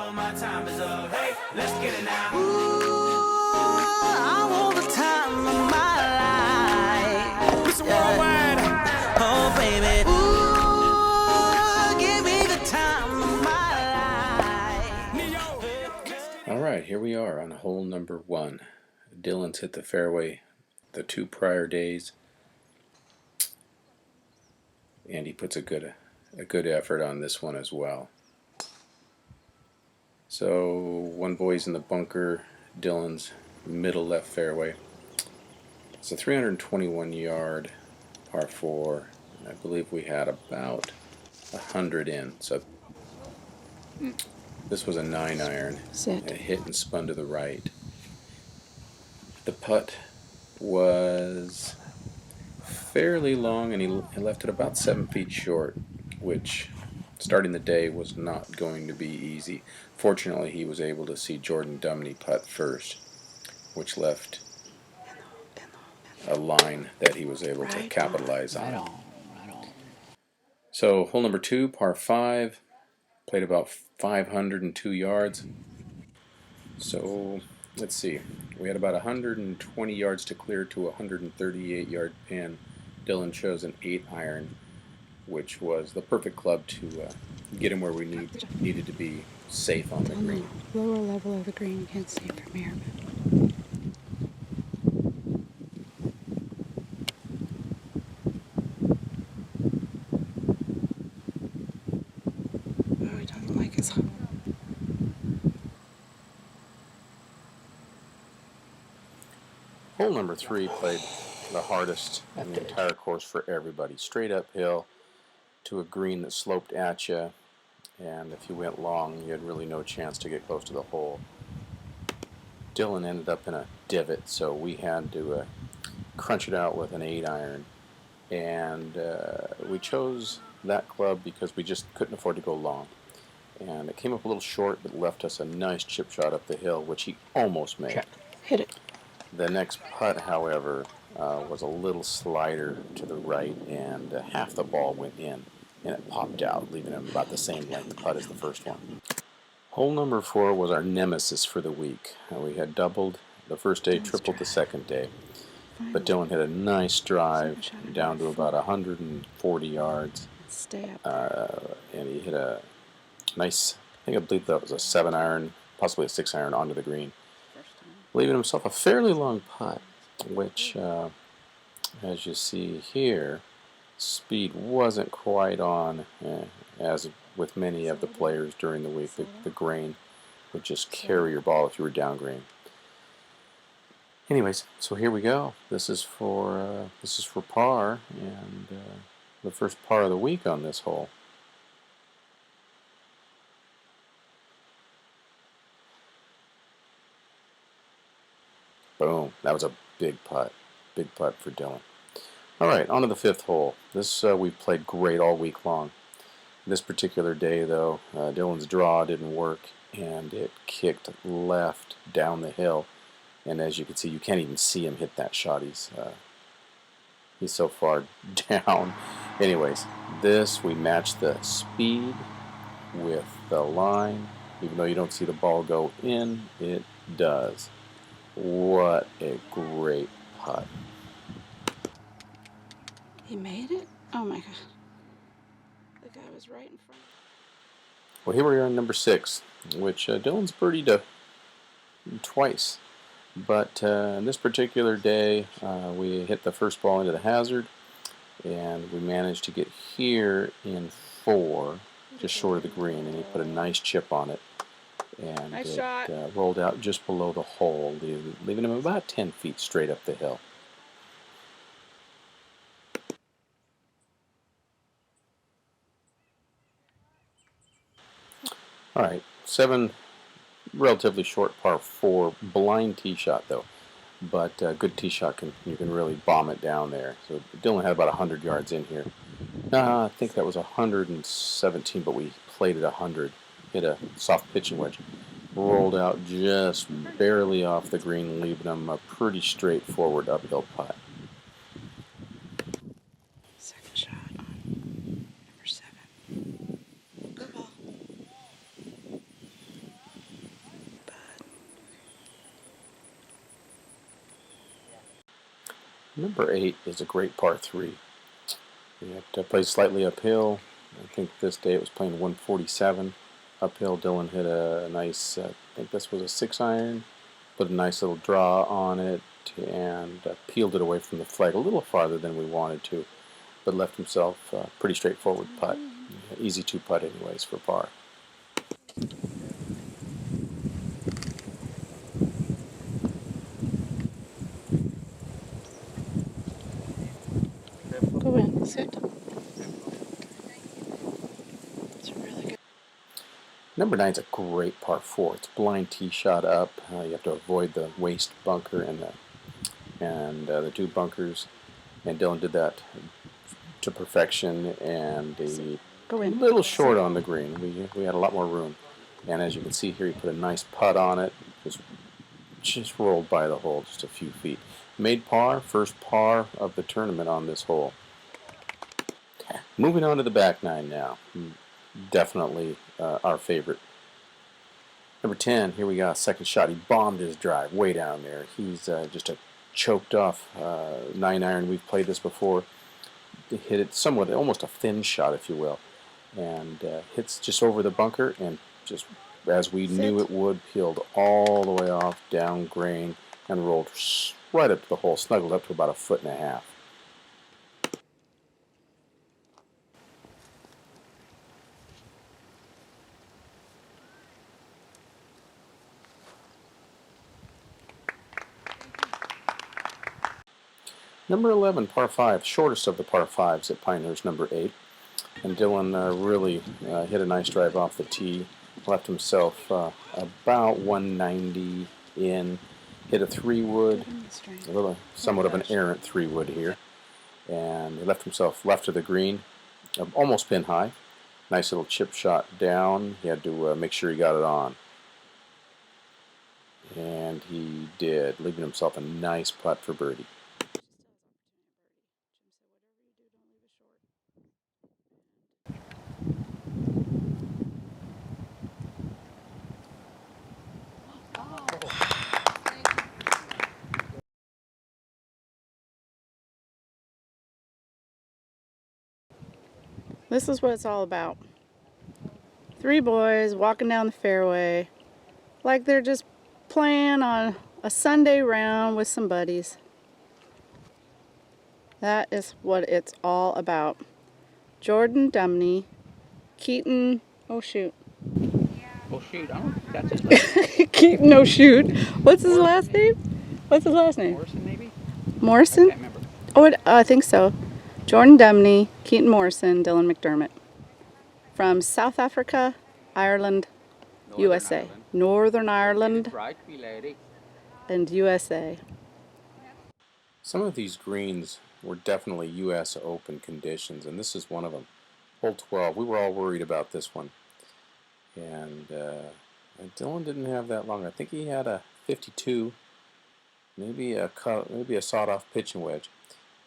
know my time is up. Hey, let's get it now. I want the time of my life. Mr. Worldwide. Oh, baby. Ooh, give me the time of my life. All right, here we are on hole number 1. Dylan's hit the fairway the 2 prior days, and he puts a good effort on this one as well. So one boy's in the bunker, Dylan's middle left fairway. It's a 321 yard par 4, and I believe we had about 100 in. So this was a 9-iron. It hit and spun to the right. The putt was fairly long, and he left it about 7 feet short, which starting the day was not going to be easy. Fortunately, he was able to see Jordan Dumney putt first, which left a line that he was able to capitalize on. So hole number 2, par 5, played about 502 yards. So let's see, we had about 120 yards to clear to a 138 yard pin. Dylan chose an 8-iron, which was the perfect club to get him where we needed to be safe on the green. Lower level of the green, you can't see it from here. Oh, it doesn't like his. Hole number 3 played the hardest in the entire course for everybody. Straight uphill to a green that sloped at you, and if you went long, you had really no chance to get close to the hole. Dylan ended up in a divot, so we had to crunch it out with an 8-iron, and we chose that club because we just couldn't afford to go long. And it came up a little short, but left us a nice chip shot up the hill, which he almost made. Hit it. The next putt, however, was a little slider to the right, and half the ball went in, and it popped out, leaving him about the same length putt as the first one. Hole number 4 was our nemesis for the week. We had doubled the first day, tripled the second day, but Dylan hit a nice drive down to about 140 yards, and he hit a nice, I believe that was a 7-iron, possibly a 6-iron onto the green, leaving himself a fairly long putt, which, as you see here, speed wasn't quite on, as with many of the players during the week. The grain would just carry your ball if you were down green. Anyways, so here we go. This is for par, and the first par of the week on this hole. Boom. That was a big putt. Big putt for Dylan. All right, on to the 5th hole. This we've played great all week long. This particular day, though, Dylan's draw didn't work, and it kicked left down the hill. And as you can see, you can't even see him hit that shot. He's so far down. Anyways, we matched the speed with the line. Even though you don't see the ball go in, it does. What a great putt. He made it? Oh my god. The guy was right in front. Well, here we are on number 6, which Dylan's birdied twice. But this particular day, we hit the first ball into the hazard, and we managed to get here in 4, just short of the green, and he put a nice chip on it. And nice it rolled out just below the hole, leaving him about 10 feet straight up the hill. All right, 7, relatively short par 4, blind tee shot though, but good tee shot, you can really bomb it down there. So Dylan had about 100 yards in here. I think that was 117, but we played at 100. Hit a soft pitching wedge. Rolled out just barely off the green, leaving him a pretty straightforward uphill putt. Second shot on number 7. Good ball. Number 8 is a great par 3. We have to play slightly uphill. I think this day it was playing 147 uphill. Dylan hit a nice, I think this was a 6-iron, put a nice little draw on it, and peeled it away from the flag a little farther than we wanted to, but left himself a pretty straightforward putt. Easy 2-putt anyways for par. Go in. Sit. It's really good. Number 9 is a great par 4. It's blind tee shot up. You have to avoid the waist bunker and the 2 bunkers. And Dylan did that to perfection, and a Go in. little short on the green. We had a lot more room. And as you can see here, he put a nice putt on it. Just rolled by the hole just a few feet. Made par, first par of the tournament on this hole. Moving on to the back 9 now. Definitely our favorite. Number 10, here we got second shot. He bombed his drive way down there. He's just a choked off 9-iron. We've played this before. He hit it somewhat, almost a thin shot, if you will, and hits just over the bunker, and just as we knew it would, peeled all the way off down grain and rolled right up to the hole, snuggled up to about 1.5 feet. Number 11, par 5, shortest of the par 5s at Pinehurst, number 8. And Dylan really hit a nice drive off the tee, left himself about 190 in, hit a 3-wood, somewhat of an errant 3-wood here, and he left himself left of the green, almost pin high. Nice little chip shot down. He had to make sure he got it on. And he did, leaving himself a nice putt for birdie. This is what it's all about. 3 boys walking down the fairway like they're just playing on a Sunday round with some buddies. That is what it's all about. Jordan Dumney, Keaton, oh shoot. Oh shoot, I don't think that's his last name. Keaton, oh shoot. What's his last name? What's his last name? Morrison, maybe? Morrison? I can't remember. Oh, I think so. Jordan Dumney, Keaton Morrison, Dylan McDermott. From South Africa, Ireland, USA. Ireland. Northern Ireland Right, wee lady. and USA. Some of these greens were definitely U.S. Open conditions, and this is one of them. Hole 12. We were all worried about this one. And Dylan didn't have that long. I think he had a 52, maybe a sawed-off pitching wedge.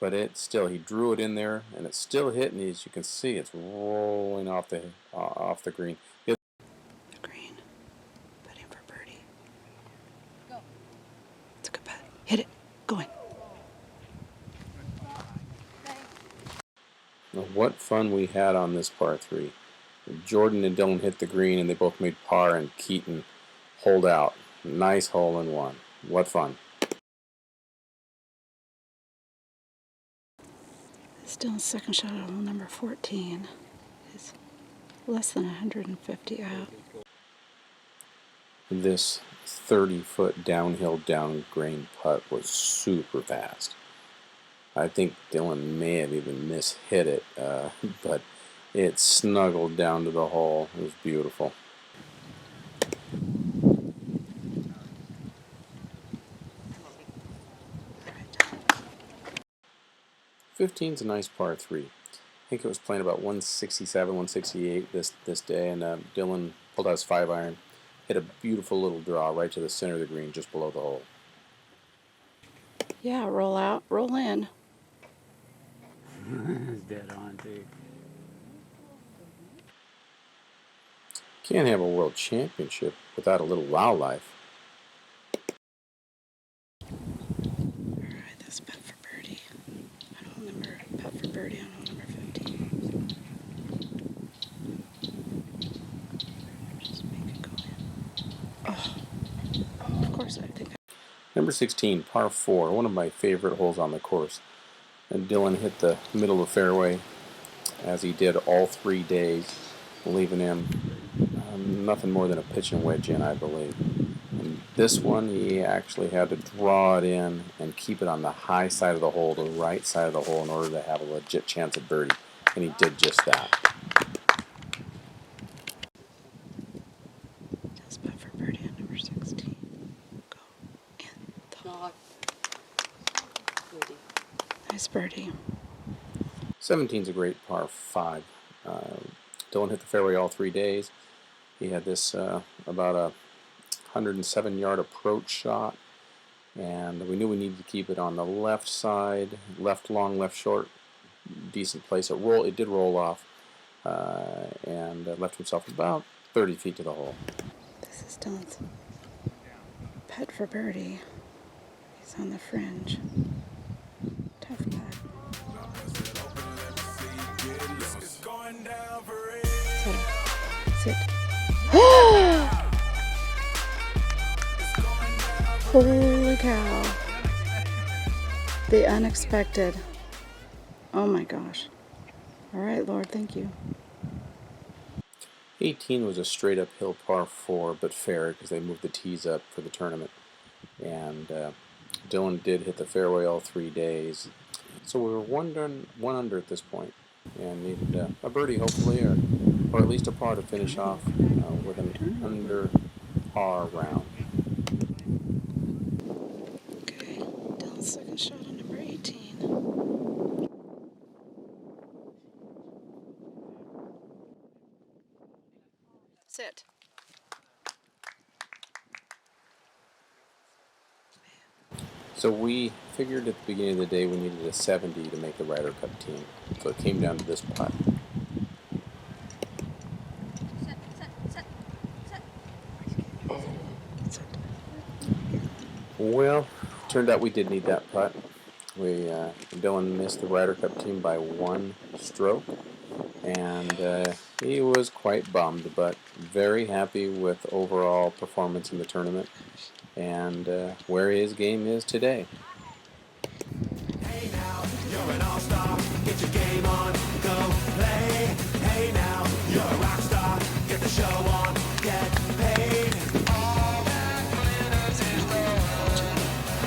But he drew it in there, and it's still hitting. As you can see, it's rolling off the green. Green. Putting for birdie. Go. It's a good putt. Hit it. Go in. Now, what fun we had on this par 3. Jordan and Dylan hit the green, and they both made par, and Keaton holed out. Nice hole-in-one. What fun. Still in second shot on hole number 14. It's less than 150 out. This 30-foot downhill down grain putt was super fast. I think Dylan may have even mishit it, but it snuggled down to the hole. It was beautiful. Fifteen's a nice par 3. I think it was playing about 167, 168 this day, and Dylan pulled out his 5-iron, hit a beautiful little draw right to the center of the green, just below the hole. Yeah, roll out, roll in. It's dead on, too. Can't have a world championship without a little wildlife. Alright, that's putt for birdie. Number 16, par 4, one of my favorite holes on the course. And Dylan hit the middle of the fairway, as he did all 3 days, leaving him nothing more than a pitch and wedge in, I believe. And this one, he actually had to draw it in and keep it on the high side of the hole, the right side of the hole, in order to have a legit chance at birdie. And he did just that. Just putt for birdie on number 16. Go in the hole. Nice birdie. 17's a great par 5. Dylan hit the fairway all 3 days. He had this about a 107-yard approach shot, and we knew we needed to keep it on the left side, left long, left short, decent place. It did roll off, and left himself about 30 feet to the hole. This is Dylan's putt for birdie. He's on the fringe. Tough putt. Sit. Holy cow. The unexpected. Oh my gosh. All right, Lord, thank you. 18 was a straight uphill par 4, but fair because they moved the tees up for the tournament. And Dylan did hit the fairway all 3 days. So we were one under at this point, and needed a birdie hopefully, or at least a par to finish off with an under par round. Okay, Dylan's second shot on number 18. Sit. So we figured at the beginning of the day we needed a 70 to make the Ryder Cup team. So it came down to this putt. Well, turned out we did need that putt. Dylan missed the Ryder Cup team by 1 stroke, and he was quite bummed, but very happy with overall performance in the tournament and where his game is today. Hey now, you're an all-star. Get your game on, go play. Hey now, you're a rock star. Get the show on, get paid. All that glitters is gold.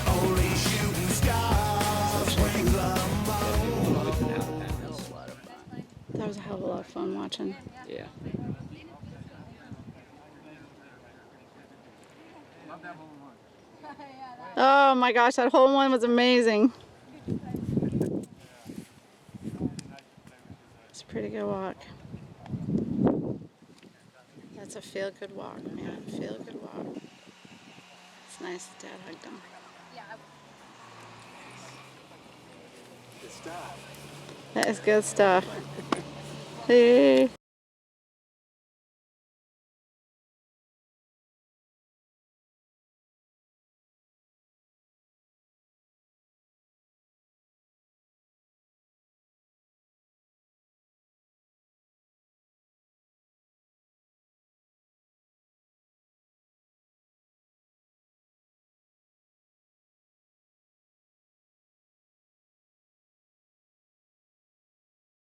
Only shooting stars bring the most. That was a hell of a lot of fun watching. Yeah. Oh my gosh, that whole one was amazing. It's a pretty good walk. That's a feel-good walk, man. Feel-good walk. It's nice that Dad hugged him. That is good stuff. Hey.